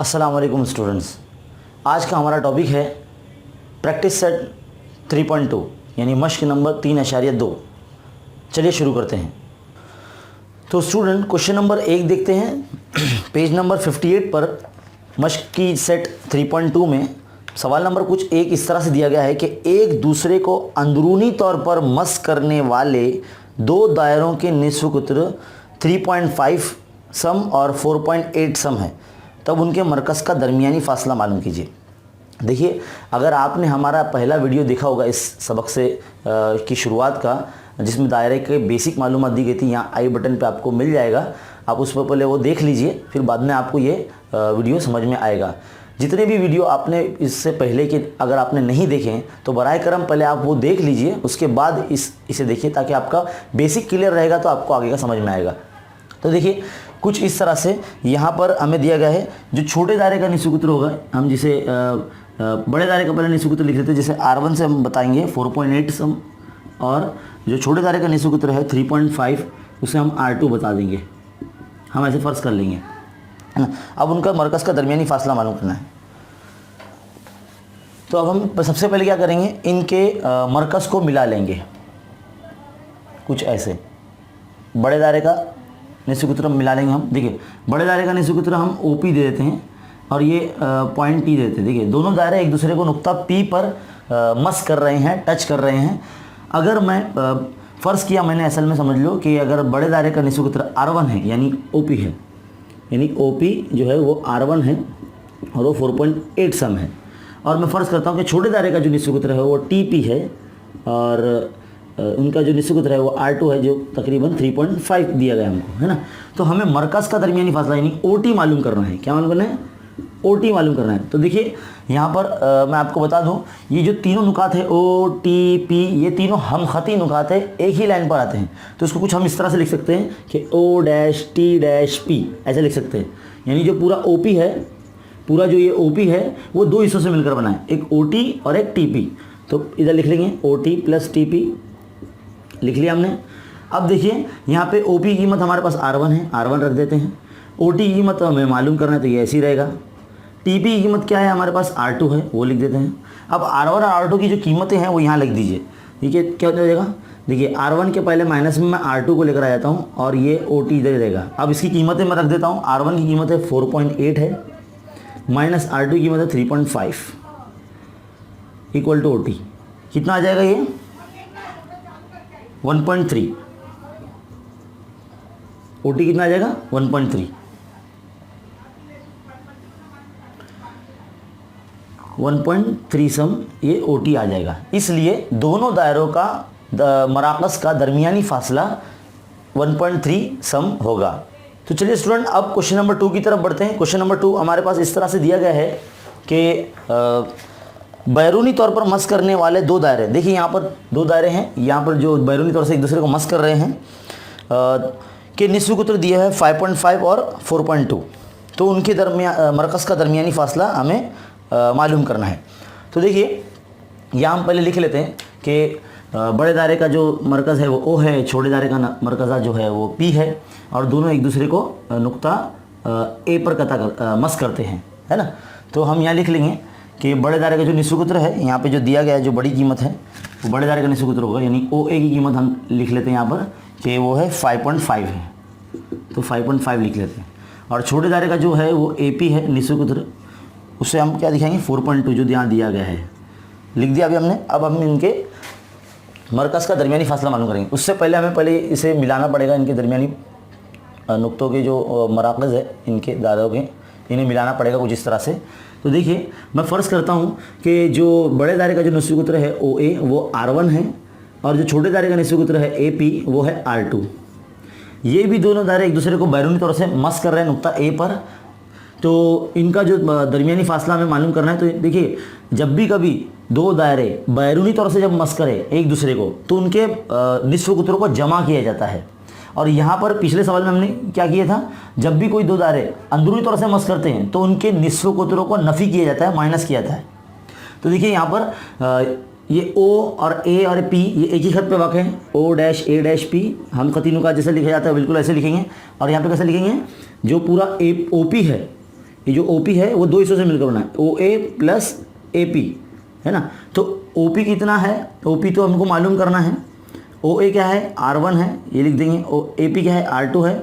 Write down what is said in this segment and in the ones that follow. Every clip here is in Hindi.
अस्सलाम वालेकुम स्टूडेंट्स। आज का हमारा टॉपिक है प्रैक्टिस सेट 3.2 यानी मश्क नंबर 3.2। चलिए शुरू करते हैं। तो स्टूडेंट क्वेश्चन नंबर 1 देखते हैं। पेज नंबर 58 पर मश्क की सेट 3.2 में सवाल नंबर कुछ एक इस तरह से दिया गया है कि एक दूसरे को अंदरूनी तौर पर मस करने वाले दो दायरों के निस्फ कुत्र 3.5 सम और 4.8 सम है, तब उनके मरकज़ का दरमियानी फ़ासला मालूम कीजिए। देखिए, अगर आपने हमारा पहला वीडियो देखा होगा इस सबक से की शुरुआत का, जिसमें दायरे के बेसिक मालूमात दी गई थी, यहाँ आई बटन पे आपको मिल जाएगा, आप उस पर पहले वो देख लीजिए, फिर बाद में आपको ये वीडियो समझ में आएगा। जितने भी वीडियो आपने इससे पहले के अगर आपने नहीं देखे तो बराए करम पहले आप वो देख लीजिए, उसके बाद इसे देखिए, ताकि आपका बेसिक क्लियर रहेगा तो आपको आगे का समझ में आएगा। तो देखिए, कुछ इस तरह से यहाँ पर हमें दिया गया है, जो छोटे दायरे का निस्फ कुत्र होगा, हम जिसे बड़े दायरे का पहले निस्फ कुत्र लिख लेते हैं। जैसे R1 से हम बताएंगे 4.8 सम, और जो छोटे दायरे का निस्फ कुत्र है 3.5, उसे हम R2 बता देंगे। हम ऐसे फ़र्ज़ कर लेंगे, है ना। अब उनका मरकज़ का दरमियानी फ़ासला मालूम करना है। तो अब हम सबसे पहले क्या करेंगे, इनके मरकज़ को मिला लेंगे। कुछ ऐसे बड़े दायरे का निस्फ कुत्र मिला लेंगे हम। देखिए, बड़े दायरे का निस्फ कुत्र हम OP दे देते हैं और ये पॉइंट T देते हैं। देखिए, दोनों दायरे एक दूसरे को नुक्ता P पर मस कर रहे हैं, टच कर रहे हैं। अगर मैं फ़र्ज़ किया मैंने, असल में समझ लो कि अगर बड़े दायरे का निस्फ कुत्र R1 है यानी OP है, यानी OP जो है वो R1 है और वो 4.8 सम है, और मैं फ़र्ज़ करता हूँ कि छोटे दायरे का जो निस्फ कुत्र है वो TP है और उनका जो निस्फ कुत्र है वो R2 है, जो तकरीबन 3.5 दिया गया हमको, है ना। तो हमें मरकज़ का दरमियानी फासला यानी OT मालूम करना है। क्या मालूम करना है? OT मालूम करना है। तो देखिए, यहाँ पर मैं आपको बता दूँ, ये जो तीनों नुकात है OTP, ये तीनों हम ख़ती नुकात है, एक ही लाइन पर आते हैं। तो इसको कुछ हम इस तरह से लिख सकते हैं कि O-T-P ऐसे लिख सकते हैं। यानी जो पूरा OP है, पूरा जो ये OP है वो दो हिस्सों से मिलकर बना है, एक OT और एक TP। तो इधर लिख लेंगे OT प्लस TP, लिख लिया हमने। अब देखिए, यहाँ पे OP की कीमत हमारे पास R1 है, R1 रख देते हैं। OT की कीमत हमें मालूम करना है, तो ये ऐसी रहेगा। TP की कीमत क्या है हमारे पास? R2 है, वो लिख देते हैं। अब R1 और R2 की जो कीमतें हैं वो यहाँ लिख दीजिए। ठीक है, क्या हो जाएगा? देखिए, R1 के पहले माइनस में मैं R2 को लेकर आ जाता हूँ और ये OT इधर रहेगा। अब इसकी कीमतें मैं रख देता हूँ। R1 की कीमत है 4.8 है, माइनस R2 की कीमत है 3.5 इक्वल टू OT। कितना आ जाएगा ये? 1.3। OT कितना आ जाएगा? 1.3। 1.3 सम ये OT आ जाएगा। इसलिए दोनों दायरों का मराकज़ का दरमियानी फ़ासला 1.3 सम होगा। तो चलिए स्टूडेंट, अब क्वेश्चन नंबर 2 की तरफ बढ़ते हैं। क्वेश्चन नंबर 2 हमारे पास इस तरह से दिया गया है कि बैरूनी तौर पर मस करने वाले दो दायरे। देखिए, यहाँ पर दो दायरे हैं, यहाँ पर जो बैरूनी तौर से एक दूसरे को मस कर रहे हैं के निस्फ कुत्र दिया है 5.5 और 4.2। तो उनके दरमियान मरकज़ का दरमियानी फ़ासला हमें मालूम करना है। तो देखिए, यहाँ हम पहले लिख लेते हैं कि बड़े दायरे का जो मरकज़ है वो O है, छोटे दायरे का मरकज़ा जो है वो P है, और दोनों एक दूसरे को नुक्ता A पर मस करते हैं, है ना। तो हम यहाँ लिख लेंगे कि बड़े दायरे का जो निस्फ कुत्र है, यहाँ पे जो दिया गया है, जो बड़ी कीमत है वो बड़े दायरे का निस्फ कुत्र होगा, यानी OA की कीमत हम लिख लेते हैं यहाँ पर कि वो है 5.5 है, तो 5.5 लिख लेते हैं। और छोटे दायरे का जो है वो AP है निस्फ कुत्र, उससे हम क्या दिखाएंगे? 4.2 जो यहाँ दिया गया है, लिख दिया अभी हमने। अब हम इनके मरकज़ का दरमियानी फ़ासला मालूम करेंगे। उससे पहले हमें पहले इसे मिलाना पड़ेगा, इनके दरमियानी नुक्तों के जो मराकज़ है इनके दायरों के, इन्हें मिलाना पड़ेगा कुछ इस तरह से। तो देखिए, मैं फ़र्ज़ करता हूँ कि जो बड़े दायरे का जो निस्फ कुत्र है OA वो R1 है, और जो छोटे दायरे का निस्फ कुत्र है AP वो है R2। ये भी दोनों दायरे एक दूसरे को बैरूनी तौर से मस कर रहे हैं नुक्ता A पर। तो इनका जो दरमियानी फ़ासला हमें मालूम करना है। तो देखिए, जब भी कभी दो दायरे बैरूनी तौर से जब मस करें एक दूसरे को, तो उनके निस्फ कुत्रों को जमा किया जाता है। और यहाँ पर पिछले सवाल में हमने क्या किया था, जब भी कोई दो दायरे अंदरूनी तौर से मस करते हैं तो उनके निस्फ कुत्रों को नफ़ी किया जाता है, माइनस किया जाता है। तो देखिए, यहाँ पर ये O और A और P ये एक ही खत पे वाक़ है, O-A-P हम खती नुकात जैसे लिखा जाता है बिल्कुल ऐसे लिखेंगे। और यहाँ पे कैसे लिखेंगे? जो पूरा OP है ये जो OP है वो दो हिस्सों से मिलकर बना है, OA प्लस AP, है ना। तो OP कितना है, OP तो हमको मालूम करना है। OA क्या है, R1 है, ये लिख देंगे। AP क्या है, R2 है।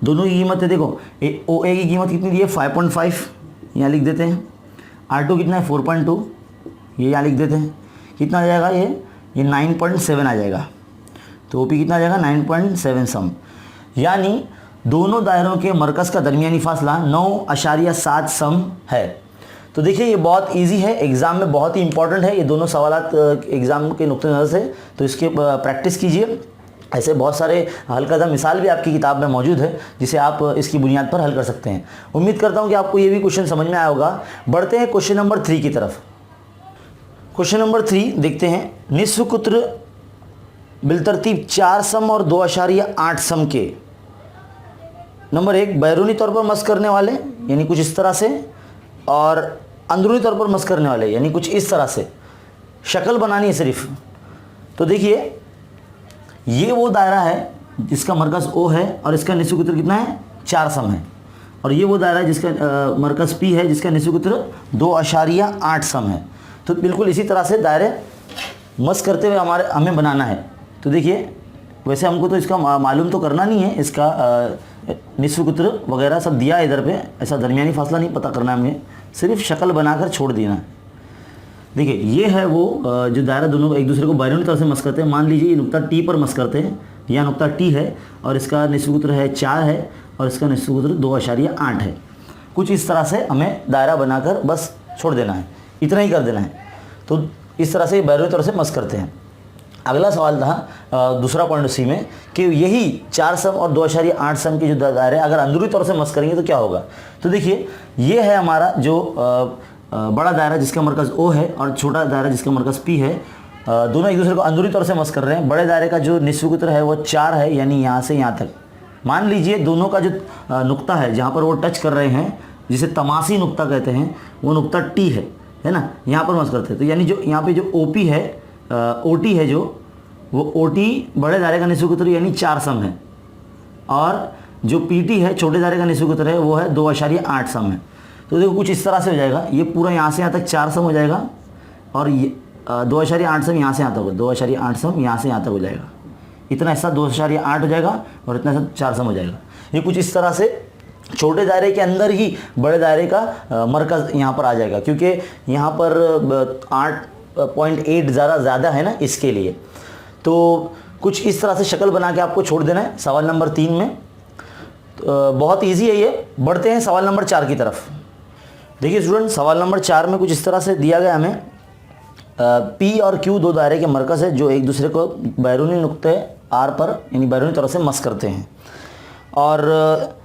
दोनों की कीमत है, देखो OA की कीमत कितनी दी है 5.5, यहाँ लिख देते हैं। R2 कितना है 4.2, ये यहाँ लिख देते हैं। कितना आ जाएगा ये 9.7 आ जाएगा। तो OP कितना आ जाएगा 9.7 सम, यानी दोनों दायरों के मरकज़ का दरमियानी फासला 9.7 सम है। तो देखिए ये बहुत इजी है, एग्ज़ाम में बहुत ही इंपॉर्टेंट है ये दोनों सवालात एग्ज़ाम के नुक्ते नज़र से। तो इसके प्रैक्टिस कीजिए। ऐसे बहुत सारे हल्का सा मिसाल भी आपकी किताब में मौजूद है जिसे आप इसकी बुनियाद पर हल कर सकते हैं। उम्मीद करता हूँ कि आपको ये भी क्वेश्चन समझ में आया होगा। बढ़ते हैं क्वेश्चन नंबर 3 की तरफ। क्वेश्चन नंबर 3 देखते हैं। निस्फ कुत्र बिलतरतीब 4 सम और 2.8 सम के नंबर 1 बैरूनी तौर पर मस करने वाले यानी कुछ इस तरह से, और अंदरूनी तौर पर मस करने वाले यानी कुछ इस तरह से। शक्ल बनानी है सिर्फ। तो देखिए ये वो दायरा है जिसका मरकज़ O है और इसका निस्फ कुत्र कितना है 4 सम है, और ये वो दायरा है जिसका मरकज़ P है जिसका निस्फ कुत्र 2.8 सम है। तो बिल्कुल इसी तरह से दायरे मस करते हुए हमें बनाना है। तो देखिए वैसे हमको तो इसका मालूम तो करना नहीं है, इसका निस्फ कुत्र वगैरह सब दिया है इधर पे, ऐसा दरमियानी फासला नहीं पता करना है हमें, सिर्फ शक्ल बनाकर छोड़ देना है। देखिए ये है वो जो दायरा दोनों एक दूसरे को बैरूनी तरह से मस करते हैं। मान लीजिए ये नुक्ता T पर मस करते हैं, यह नुक्ता T है और इसका निस्फ कुत्र है 4 है और इसका निस्फ कुत्र 2.8 है। कुछ इस तरह से हमें दायरा बनाकर बस छोड़ देना है, इतना ही कर देना है। तो इस तरह से बैरूनी तरह से मस करते हैं। अगला सवाल था दूसरा पॉइंट सी में कि यही 4 सम और 2.8 सम के जो दायरे अगर अंदरूनी तौर से मस करेंगे तो क्या होगा। तो देखिए ये है हमारा जो बड़ा दायरा जिसका मरकज़ O है और छोटा दायरा जिसका मरकज़ P है। दोनों एक दूसरे को अंदरूनी तौर से मस कर रहे हैं। बड़े दायरे का जो निस्फ कुत्र है वो 4 है, यानी यहाँ से यहाँ तक। मान लीजिए दोनों का जो नुक्ता है जहाँ पर वो टच कर रहे हैं, जिसे तमासी नुक्ता कहते हैं, वो नुक्ता T है ना, यहाँ पर मस करते हैं। तो यानी जो यहाँ पे जो OP है OT है जो वो OT बड़े दायरे का निस्फ कुत्र यानी 4 सम है, और जो PT है छोटे दायरे का निस्फ कुत्र है वो है 2.8 सम है। तो देखो कुछ इस तरह से हो जाएगा, ये पूरा यहाँ से यहाँ तक 4 सम हो जाएगा और ये 2.8 सम यहाँ से यहाँ तक हो, 2.8 सम यहाँ से यहाँ तक हो जाएगा। इतना हिस्सा 2.8 हो जाएगा और इतना हिस्सा 4 सम हो जाएगा। ये कुछ इस तरह से छोटे दायरे के अंदर ही बड़े दायरे का मरकज़ यहाँ पर आ जाएगा, क्योंकि यहाँ पर 8.8 ज़्यादा है ना, इसके लिए। तो कुछ इस तरह से शक्ल बना के आपको छोड़ देना है सवाल नंबर 3 में। बहुत इजी है ये। बढ़ते हैं सवाल नंबर 4 की तरफ। देखिए स्टूडेंट, सवाल नंबर 4 में कुछ इस तरह से दिया गया हमें। P और Q दो दायरे के मरकज़ है जो एक दूसरे को बैरूनी नुक्ते R पर यानी बैरूनी तरह से मस करते हैं, और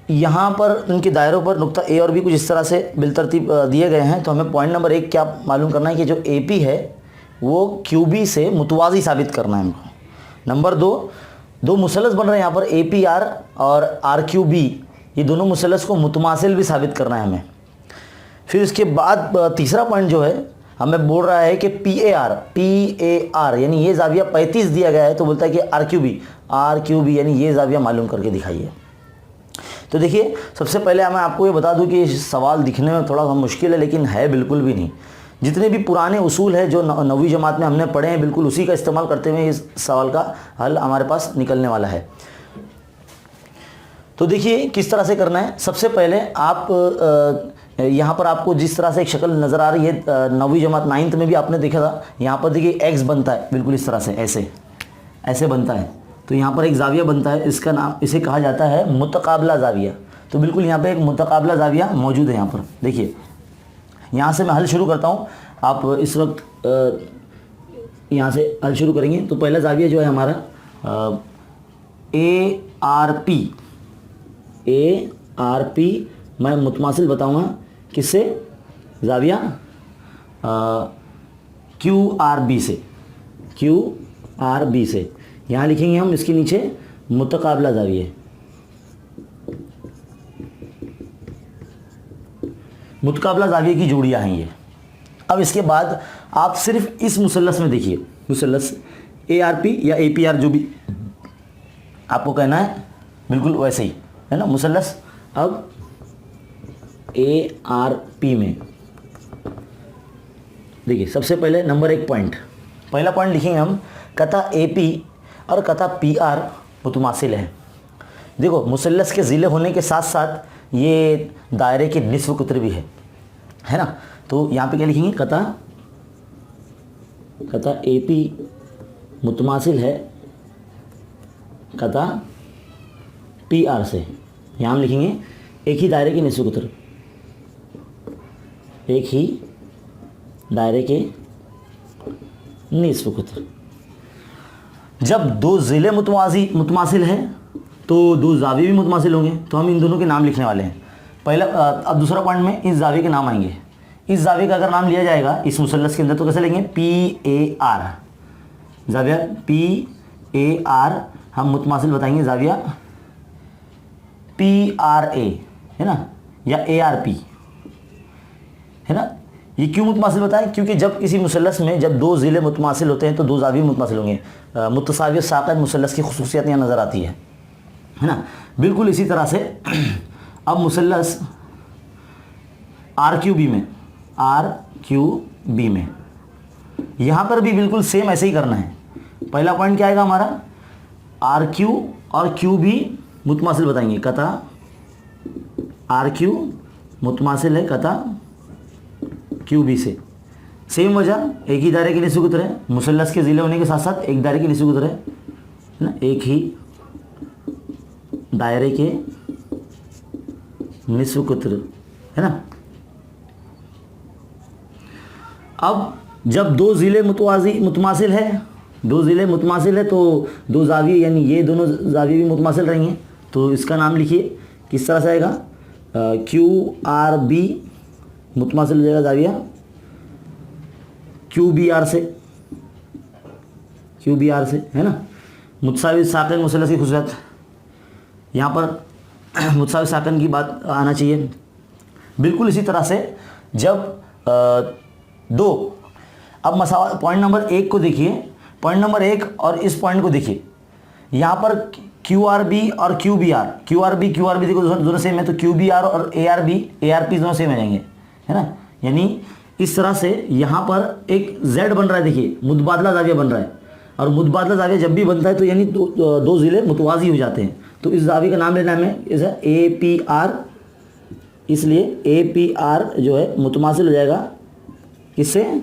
यहाँ पर इनके दायरों पर नुक्ता A और B कुछ इस तरह से बिलतरतीब दिए गए हैं। तो हमें पॉइंट नंबर 1 क्या मालूम करना है कि जो AP है वो QB से मुतवाज़ी साबित करना है हमको। नंबर 2, दो मुसलस बन रहे हैं यहाँ पर APR और RQB, ये दोनों मुसलस को मुतमासिल भी साबित करना है हमें। फिर इसके बाद तीसरा पॉइंट जो है हमें बोल रहा है कि PAR यानी ये जाविया 35 दिया गया है, तो बोलता है कि RQB यानी ये जाविया मालूम करके दिखाइए। तो देखिए सबसे पहले मैं आपको ये बता दूं कि सवाल दिखने में थोड़ा मुश्किल है, लेकिन है बिल्कुल भी नहीं। जितने भी पुराने उसूल है जो 9वीं जमात में हमने पढ़े हैं, बिल्कुल उसी का इस्तेमाल करते हुए इस सवाल का हल हमारे पास निकलने वाला है। तो देखिए किस तरह से करना है। सबसे पहले आप यहाँ पर आपको जिस तरह से एक शक्ल नज़र आ रही है, 9वीं जमात 9th में भी आपने देखा था। यहाँ पर देखिए x बनता है बिल्कुल इस तरह से, ऐसे बनता है। तो यहाँ पर एक जाविया बनता है, इसका नाम, इसे कहा जाता है मुतकाबला जाविया। तो बिल्कुल यहाँ पे एक मुतकाबला जाविया मौजूद है। यहाँ पर देखिए, यहाँ से मैं हल शुरू करता हूँ। आप इस वक्त यहाँ से हल शुरू करेंगे। तो पहला जाविया जो है हमारा ARP मैं मुतमासिल बताऊँगा किससे, जाविया QRB से। यहाँ लिखेंगे हम इसके नीचे मुतकाबला जाविया। मुतकाबला जाविये की जोड़ियाँ हैं ये। अब इसके बाद आप सिर्फ इस मुसल्लस में देखिए, मुसल्लस ARP या APR जो भी आपको कहना है, बिल्कुल वैसे ही है ना मुसल्लस। अब ARP में। देखिए सबसे पहले नंबर 1 पॉइंट, पहला पॉइंट लिखेंगे हम, कता AP और कता PR मुतमासिल है। देखो मुसल्लस के ज़िले होने के साथ साथ ये दायरे के निस्फ कुतर भी है ना। तो यहाँ पे क्या लिखेंगे, कता AP मुतमासिल है कता PR से। यहाँ हम लिखेंगे एक ही दायरे के निस्फ कुतर, एक ही दायरे के निस्फ कुतर। जब दो ज़िले मुतमासिल हैं तो दो जाविये भी मुतमासिल होंगे, तो हम इन दोनों के नाम लिखने वाले हैं। पहला अब दूसरा पॉइंट में इस जाविये के नाम आएंगे। इस जाविये का अगर नाम लिया जाएगा इस मुसल्लस के अंदर तो कैसे लेंगे, PAR, जाविया PAR हम मुतमासिल बताएंगे जाविया PRA, है ना, या ARP, है ना। ये क्यों मुतमासिल बताएं, क्योंकि जब किसी मुसल्लस में जब दो ज़िले मुतमासिल होते हैं तो दो जाविये मुतमासिल होंगे। मुतसावी साक़ित मुसल्लस की खुसूसियत यहाँ नज़र आती है ना। बिल्कुल इसी तरह से अब मुसल्लस RQB में यहाँ पर भी बिल्कुल सेम ऐसे ही करना है। पहला पॉइंट क्या आएगा हमारा, RQ और QB मुतमासिल बताएंगे, कता RQ मुतमासिल है कता QB से। सेम वजह, एक ही दायरे के निस्फ कुतर है, मुसल्लस के ज़िले होने के साथ साथ एक दायरे के निस्फ कुतर है ना, एक ही दायरे के निस्फ कुतर, है ना। अब जब दो ज़िले मुतमासिल है, दो ज़िले मुतमासिल है तो दो जाविये यानी ये दोनों जाविये भी मुतमासिल रहेंगे। तो इसका नाम लिखिए, किस तरह से आएगा, QRB मुतमासिल हो जाएगा जाविया QBR से, है ना। मुतसावी साक़िन मुसल्लस की खुसूसियत, यहाँ पर मुतसावी साक़िन की बात आना चाहिए। बिल्कुल इसी तरह से जब दो, अब मसावा पॉइंट नंबर 1 को देखिए, पॉइंट नंबर 1 और इस पॉइंट को देखिए, यहाँ पर QRB और QRB देखो दोनों सेम है, तो QBR और ARP दोनों सेम हो जाएंगे, है ना। यानी इस तरह से यहाँ पर एक Z बन रहा है, देखिए मुतबादला जाविया बन रहा है, और मुतबादला जाविया जब भी बनता है तो यानी दो ज़िले मुतवाज़ी हो जाते हैं। तो इस जाविये का नाम लेना है हमें, इसे APR, इसलिए APR जो है मुतमासिल हो जाएगा किससे,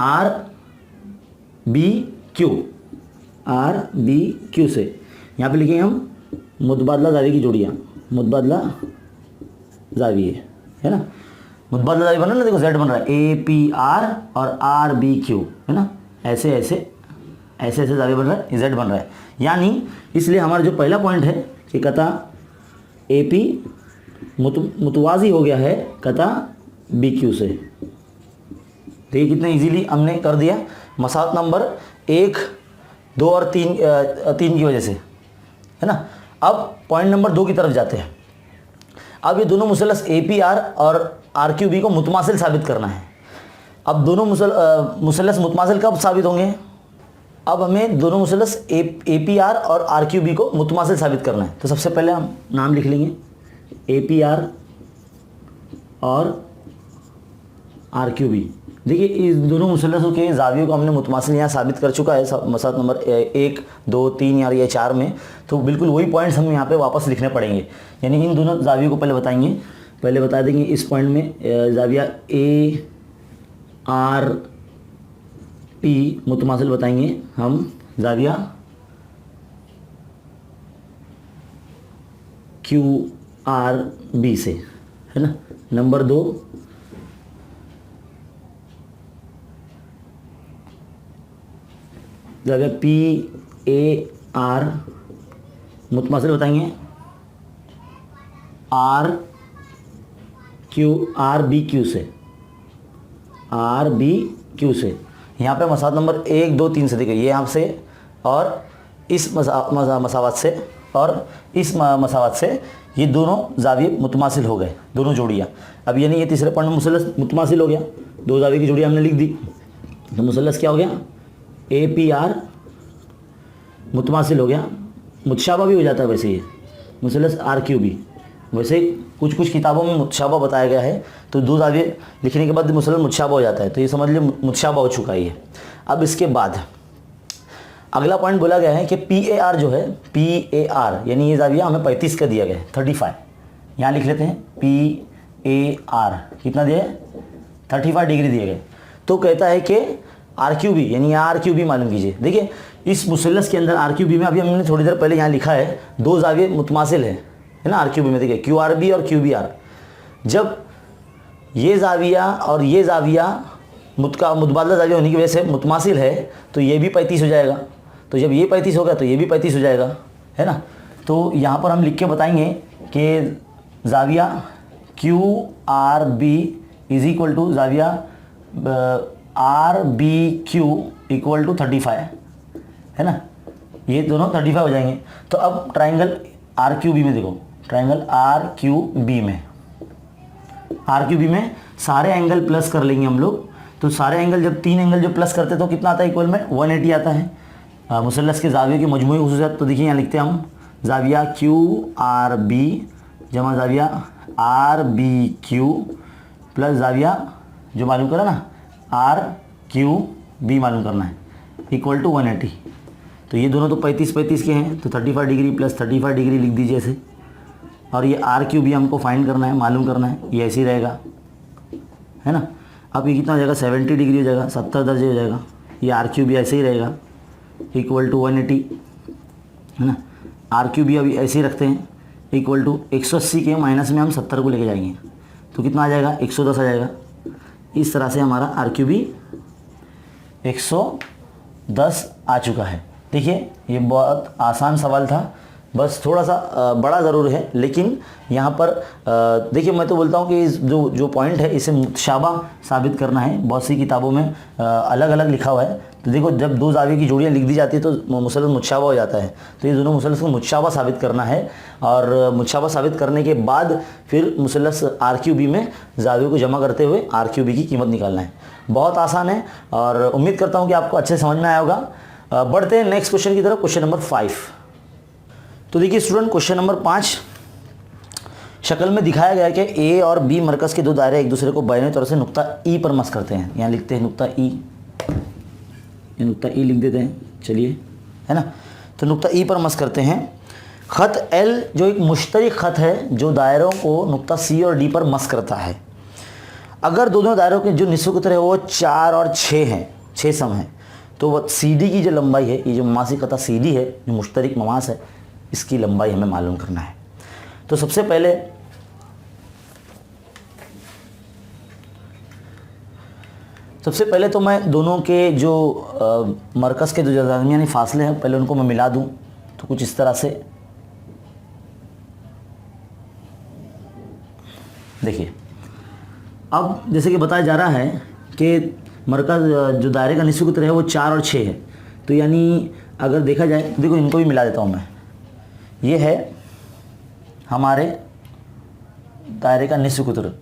RBQ से। यहाँ पे लिखेंगे हम मुतबादला जाविये की जोड़ियाँ, मुतबादला जाविये, है ना। मुतबादला जाविया बन रहा है ना, देखो Z बन रहा है, APR और RBQ, है ना। ऐसे जाविया बन रहा है, Z बन रहा है। यानी इसलिए हमारा जो पहला पॉइंट है कि कता AP मुतवाज़ी हो गया है कता BQ से। देखिए कितना इजीली हमने कर दिया, मसावत नंबर 1, 2 और 3 की वजह से, है ना। अब पॉइंट नंबर 2 की तरफ जाते हैं। अब ये दोनों मुसल्लस APR और RQB को मुतमासिल साबित करना है। अब दोनों मुसल्लस मुतमासिल कब साबित होंगे, अब हमें दोनों मुसल्लस APR और RQB को मुतमासिल साबित करना है। तो सबसे पहले हम नाम लिख लेंगे APR और RQB। देखिए इस दोनों मुसल्लसों के जावियों को हमने मुतमासिल यहाँ साबित कर चुका है मसात नंबर 1, 2, 3 या 4 में। तो बिल्कुल वही पॉइंट्स हम यहाँ पे वापस लिखने पड़ेंगे, यानी इन दोनों जावियों को पहले बताएंगे। पहले बता देंगे इस पॉइंट में जाविया ARP मुतमासिल बताएंगे हम जाविया QRB से, है ना। नंबर 2 जाविया PAR मुतमासिल बताएंगे RBQ से। यहाँ पे मसावत नंबर 1, 2, 3 से देखिए, ये यहाँ से और इस मसावत से और इस मसावत से ये दोनों जाविये मुतमासिल हो गए, दोनों जोड़ियाँ। अब यानी ये तीसरे पॉइंट में मुसल्लस मुतमासिल हो गया, दो जाविये की जोड़ियाँ हमने लिख दी, तो मुसल्लस क्या हो गया, APR मुतमासिल हो गया, मुतशाबा भी हो जाता है वैसे ये मुसल्लस RQB, वैसे कुछ कुछ किताबों में मुतशाबा बताया गया है, तो 2 जाविये लिखने के बाद मुसलसल मुतशाबा हो जाता है, तो ये समझ लीजिए मुतशाबा हो चुका है ये। अब इसके बाद अगला पॉइंट बोला गया है कि PAR जो है, PAR यानी ये जाविया हमें 35 का दिया गया है, 35। यहाँ लिख लेते हैं PAR कितना दिया है, 35 डिग्री दिए गए। तो कहता है कि RQB यानी यहाँ RQB मालूम कीजिए। देखिए इस मुसल्लस के अंदर RQB में अभी हमने थोड़ी देर पहले यहाँ लिखा है 2 जाविये मुतमासिल है ना RQB में। देखिए QRB और QBR, जब ये जाविया और ये जाविया मुतबादला जाविया होने की वजह से मुतमासिल है, तो ये भी 35 हो जाएगा। तो जब ये 35 होगा तो ये भी 35 हो जाएगा, है ना। तो यहाँ पर हम लिख के बताएंगे कि जाविया QRB इज इक्वल टू जाविया RBQ इक्वल टू 35, है ना। ये दोनों 35 हो जाएंगे। तो अब ट्राइंगल RQB में देखो, ट्राइंगल RQB में सारे एंगल प्लस कर लेंगे हम लोग। तो सारे एंगल, जब 3 एंगल जो प्लस करते तो कितना आता है इक्वल में 180 आता है। मुसल्लस के जाविये की मजमूई खुसूसियत, तो देखिए यहाँ लिखते हैं हम जाविया QRB जमा जाविया RBQ प्लस जाविया जो मालूम करा ना RQB मालूम करना है इक्वल टू 180। तो ये दोनों तो 35 के हैं, तो 35 डिग्री प्लस 35 डिग्री लिख दीजिए ऐसे। और ये RQB हमको फाइंड करना है, मालूम करना है, ये ऐसे ही रहेगा, है ना। अब ये कितना हो जाएगा 70 डिग्री हो जाएगा, 70 दर्जे हो जाएगा। ये RQB ऐसे ही रहेगा इक्वल टू 180, है ना। RQB अभी ऐसे ही रखते हैं इक्वल टू 180 के माइनस में हम 70 को लेके जाएंगे, तो कितना आ जाएगा 110 आ जाएगा। इस तरह से हमारा RQB 110 आ चुका है। देखिए ये बहुत आसान सवाल था, बस थोड़ा सा बड़ा ज़रूर है, लेकिन यहाँ पर देखिए मैं तो बोलता हूँ कि इस जो पॉइंट है इसे मुतशाबा साबित करना है। बहुत सी किताबों में अलग अलग लिखा हुआ है। तो देखो जब 2 जाविये की जोड़ियाँ लिख दी जाती है तो मुसल्सल मुतशाबा हो जाता है। तो ये दोनों मुसल्सल को मुतशाबा साबित करना है, और मुतशाबा साबित करने के बाद फिर मुसल्लस RQB में जावियों को जमा करते हुए RQB की कीमत निकालना है। बहुत आसान है और उम्मीद करता हूँ कि आपको अच्छे समझ में आया होगा। बढ़ते हैं नेक्स्ट क्वेश्चन की तरफ, क्वेश्चन नंबर 5। तो देखिए स्टूडेंट, क्वेश्चन नंबर 5 शक्ल में दिखाया गया है कि A और B मरकज़ के 2 दायरे एक दूसरे को बाइनरी तौर से नुक्ता E पर मस करते हैं। यहाँ लिखते हैं नुक्ता E, ये नुक्ता E लिख देते हैं, चलिए, है ना। तो नुक्ता E पर मस करते हैं। ख़त L जो एक मुश्तरक ख़त है जो दायरों को नुक्ता C और D पर मस करता है। अगर दोनों दायरों के जो निस्फ़ कुतर है वो 4 और 6 हैं, 6 सम हैं, तो वो CD की जो लंबाई है, ये जो ममासी क़ता CD है, जो मुश्तरक ममास है, इसकी लंबाई हमें मालूम करना है। तो सबसे पहले तो मैं दोनों के जो मरकज़ के जो दरमियानी फासले हैं पहले उनको मैं मिला दूं। तो कुछ इस तरह से देखिए, अब जैसे कि बताया जा रहा है कि मरकज़ जो दायरे का निस्फ़ कुतर है वो 4 और 6 है। तो यानी अगर देखा जाए तो देखो इनको भी मिला देता हूँ मैं। ये है हमारे दायरे का निस्फ़ कुतर,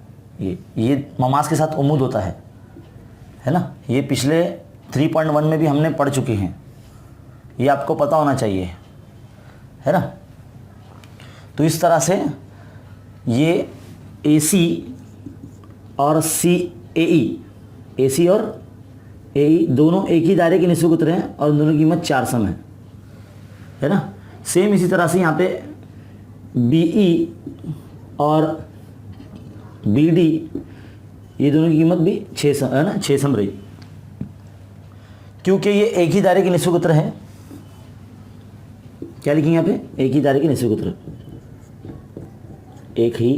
ये ममास के साथ उम्मूद होता है ना। ये पिछले 3.1 में भी हमने पढ़ चुके हैं, ये आपको पता होना चाहिए, है ना। तो इस तरह से ये AC और CAE, AC और AE दोनों एक ही दायरे के निस्फ़ कुतर हैं और दोनों की कीमत 4 सम है ना। सेम इसी तरह से यहाँ पे BE और BD ये दोनों की कीमत भी 6 सम है ना, 6 सम रही, क्योंकि ये एक ही दायरे के निस्फ़ कुतर है। क्या लिखेंगे यहाँ पे, एक ही दायरे के निस्फ़ कुतर, एक ही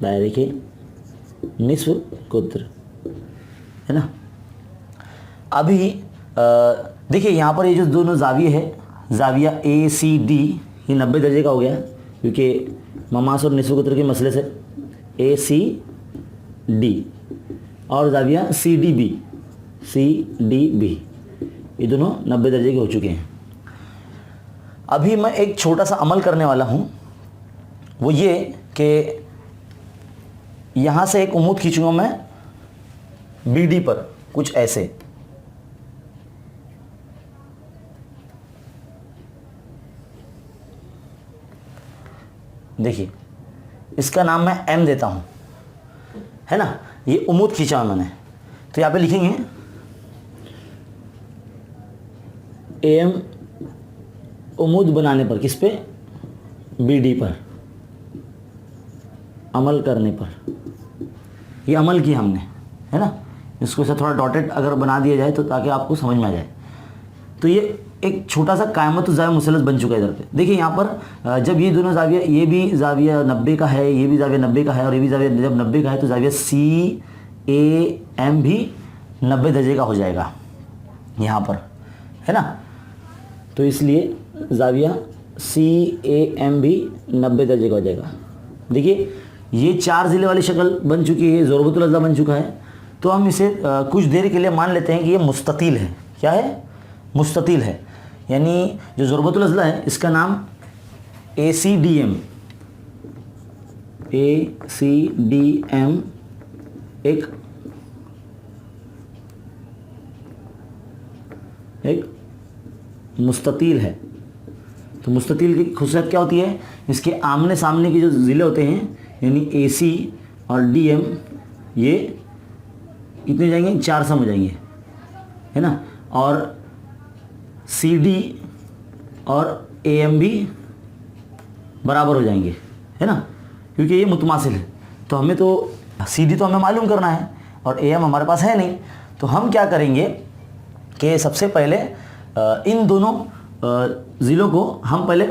दायरे के निस्फ़ कुतर, है ना। अभी देखिए यहाँ पर ये जो दोनों जाविये है, जाविया ACD ये 90 दर्जे का हो गया, क्योंकि ममास और निस्फ़ कुतर के मसले से ACD, और जाविया CDB ये दोनों 90 दर्जे के हो चुके हैं। अभी मैं एक छोटा सा अमल करने वाला हूँ, वो ये कि यहाँ से एक उम्मूद खींचूँगा मैं BD पर, कुछ ऐसे। देखिए इसका नाम मैं m देता हूँ, है ना, ये उम्मूद खींचा है मैंने, तो यहाँ पे लिखेंगे am उम्मूद बनाने पर, किस पे, BD पर, अमल करने पर, ये अमल किया हमने, है ना, इसको ऐसा थोड़ा डॉटेड अगर बना दिया जाए तो ताकि आपको समझ में आ जाए। तो ये एक छोटा सा कायमत ज़ाविया मुसल्लस बन चुका है इधर पे। देखिए यहाँ पर जब ये दोनों ज़ाविया, ये भी ज़ाविया 90 का है, ये भी ज़ाविया 90 का है और ये भी ज़ाविया जब 90 का है तो ज़ाविया CAM भी 90 दर्जे का हो जाएगा यहाँ पर, है ना। तो इसलिए ज़ाविया CAM भी 90 दर्जे का हो जाएगा। देखिए ये 4 ज़िले वाली शक्ल बन चुकी है, ज़रबतुल अज़ला बन चुका है। तो हम इसे कुछ देर के लिए मान लेते हैं कि ये मुस्ततील है। क्या है? मुस्ततील है, यानी जो ज़रबतुल अज़ला है इसका नाम ACDM एक मुस्ततील है। तो मुस्ततील की खुशियत क्या होती है? इसके आमने सामने के जो ज़िले होते हैं यानी AC और DM ये कितने जाएंगे? 4 सम हो जाएंगे, है ना। और CD और AM भी बराबर हो जाएंगे, है ना, क्योंकि ये मुतमासिल है। तो हमें तो CD तो हमें मालूम करना है और AM हमारे पास है नहीं। तो हम क्या करेंगे कि सबसे पहले इन दोनों ज़िलों को हम पहले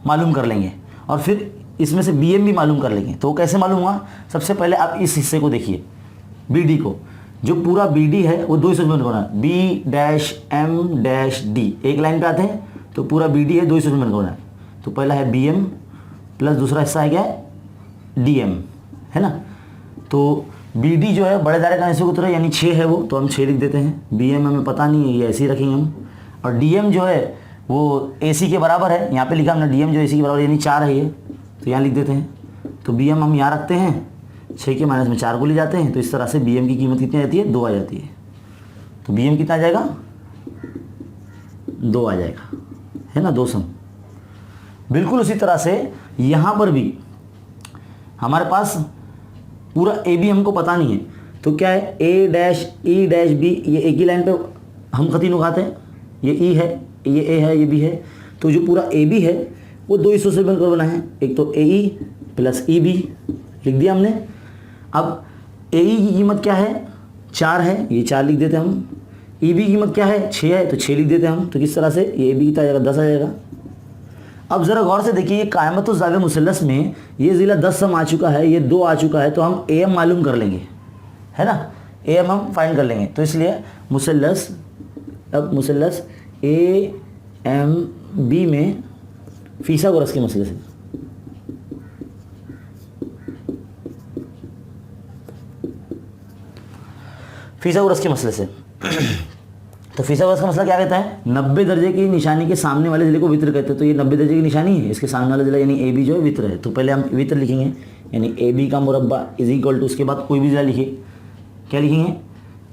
मालूम कर लेंगे और फिर इसमें से BM भी मालूम कर लेंगे। तो कैसे मालूम हुआ? सबसे पहले आप इस हिस्से को देखिए, BD को। जो पूरा BD है वो 2 हिस्सों में होना है, B-M-D, एक लाइन पे आते हैं तो पूरा BD है 2 हिस्सों में होना है। तो पहला है BM प्लस दूसरा हिस्सा है क्या है? DM, है ना। तो BD जो है बड़े दायरे का हिस्से की तरह यानी 6 है वो, तो हम 6 लिख देते हैं। BM हमें पता नहीं है, ये ऐसे ही रखेंगे हम। और DM जो है वो AC के बराबर है, यहाँ पे लिखा हमने DM जो AC के बराबर यानी 4 है ये, तो यहाँ लिख देते हैं। तो BM हम यहाँ रखते हैं, 6 के माइनस में 4 को ले जाते हैं, तो इस तरह से BM की कीमत कितनी आ जाती है? 2 आ जाती है। तो BM कितना आ जाएगा? 2 आ जाएगा, है ना, 2 सम। बिल्कुल उसी तरह से यहाँ पर भी हमारे पास पूरा AB हमको पता नहीं है, तो क्या है? A-E-B, ये एक ही लाइन पे हम खतीन उगाते हैं, ये E है, ये A है, ये B है। तो जो पूरा AB है वो 2 हिस्सों से बनकर बना है, एक तो AE प्लस EB लिख दिया हमने। अब AE की कीमत क्या है? 4 है, ये 4 लिख देते हैं हम। EB की कीमत क्या है? 6 है, तो 6 लिख देते हैं हम। तो किस तरह से ये AB कितना आ जाएगा? 10 आ जाएगा। अब ज़रा गौर से देखिए, ये कायमतुज़ ज़ाविया मुसल्लस में ये ज़िला 10 सम आ चुका है, ये 2 आ चुका है, तो हम AM मालूम कर लेंगे, है ना, AM हम फाइंड कर लेंगे। तो इसलिए मुसल्लस, अब मुसल्लस AMB में फीसागोरस के मसले से, फीसागोरस के मसले से तो फीसागोरस का मसला क्या कहता है? 90 दर्जे की निशानी के सामने वाले ज़िले को वित्र कहते हैं। तो ये 90 दर्जे की निशानी है, इसके सामने वाला ज़िला यानी AB जो है वित्र है। तो पहले हम वित्र लिखेंगे, यानी AB का मुरब्बा इज इक्वल टू, उसके बाद कोई भी ज़िला लिखिए, क्या लिखेंगे?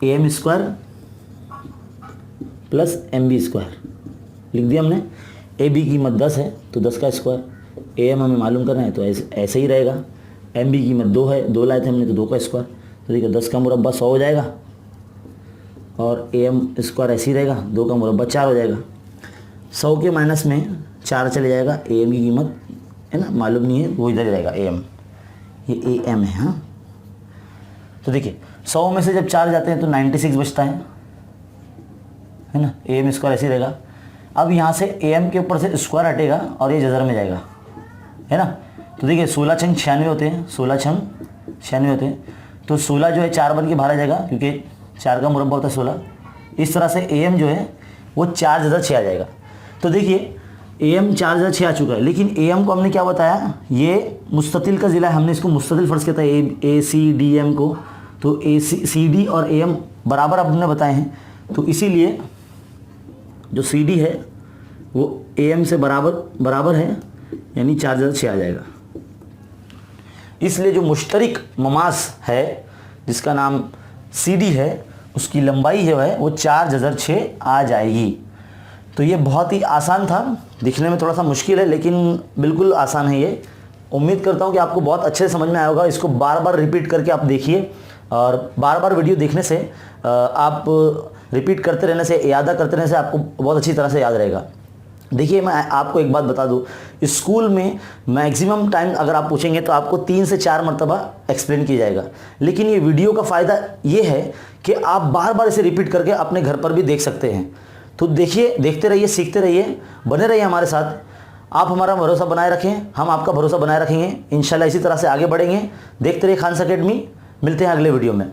AM square plus MB square लिख दिया हमने। AB की कीमत 10 है तो 10 का स्क्वायर, AM हमें मालूम करना है तो ऐसे ही रहेगा। MB की कीमत 2 है, 2 लाए थे हमने तो 2 का स्क्वायर, तो देखिए 10 का मुरब्बा 100 हो जाएगा और AM स्क्वायर ऐसे ही रहेगा, 2 का मुरब्बा 4 हो जाएगा। 100 के माइनस में 4 चले जाएगा, AM की कीमत है ना मालूम नहीं है, वो इधर ही रहेगा AM, ये AM है। हाँ, तो देखिए 100 में से जब 4 जाते हैं तो 96 बचता है ना, AM स्क्वायर ऐसे ही रहेगा। अब यहाँ से AM के ऊपर से स्क्वायर हटेगा और ये जज़र में जाएगा, है ना। तो देखिए 16 छंग 96 होते हैं, 16 छंग 96 होते हैं, तो 16 जो है 4 बन के बाहर आ जाएगा क्योंकि 4 का मुरब्बा होता है 16। इस तरह से AM जो है वो 4 जज़र 6 आ जाएगा। तो देखिए AM 4 जज़र 6 आ चुका है, लेकिन AM को हमने क्या बताया? ये मुस्ततिल का ज़िला है, हमने इसको मुस्ततिल फ़र्ज़ किया था ACDM को। तो CD और AM बराबर हमने बताए हैं, तो इसीलिए जो CD है वो AM से बराबर है, यानी 4 जज़र 6 आ जाएगा। इसलिए जो मुश्तरिक ममास है जिसका नाम CD है, उसकी लंबाई है वो 4 जज़र 6 आ जाएगी। तो ये बहुत ही आसान था, दिखने में थोड़ा सा मुश्किल है लेकिन बिल्कुल आसान है ये। उम्मीद करता हूँ कि आपको बहुत अच्छे से समझ में आया होगा। इसको बार बार रिपीट करके आप देखिए, और बार बार वीडियो देखने से आप रिपीट करते रहने से, यादा करते रहने से आपको बहुत अच्छी तरह से याद रहेगा। देखिए, मैं आपको एक बात बता दूं, स्कूल में मैक्सिमम टाइम अगर आप पूछेंगे तो आपको 3 से 4 मरतबा एक्सप्लेन किया जाएगा, लेकिन ये वीडियो का फ़ायदा ये है कि आप बार बार इसे रिपीट करके अपने घर पर भी देख सकते हैं। तो देखिए, देखते रहिए, सीखते रहिए, बने रहिए हमारे साथ। आप हमारा भरोसा बनाए रखें, हम आपका भरोसा बनाए रखेंगे। इंशाल्लाह इसी तरह से आगे बढ़ेंगे। देखते रहिए खान्स एकेडमी। मिलते हैं अगले वीडियो में।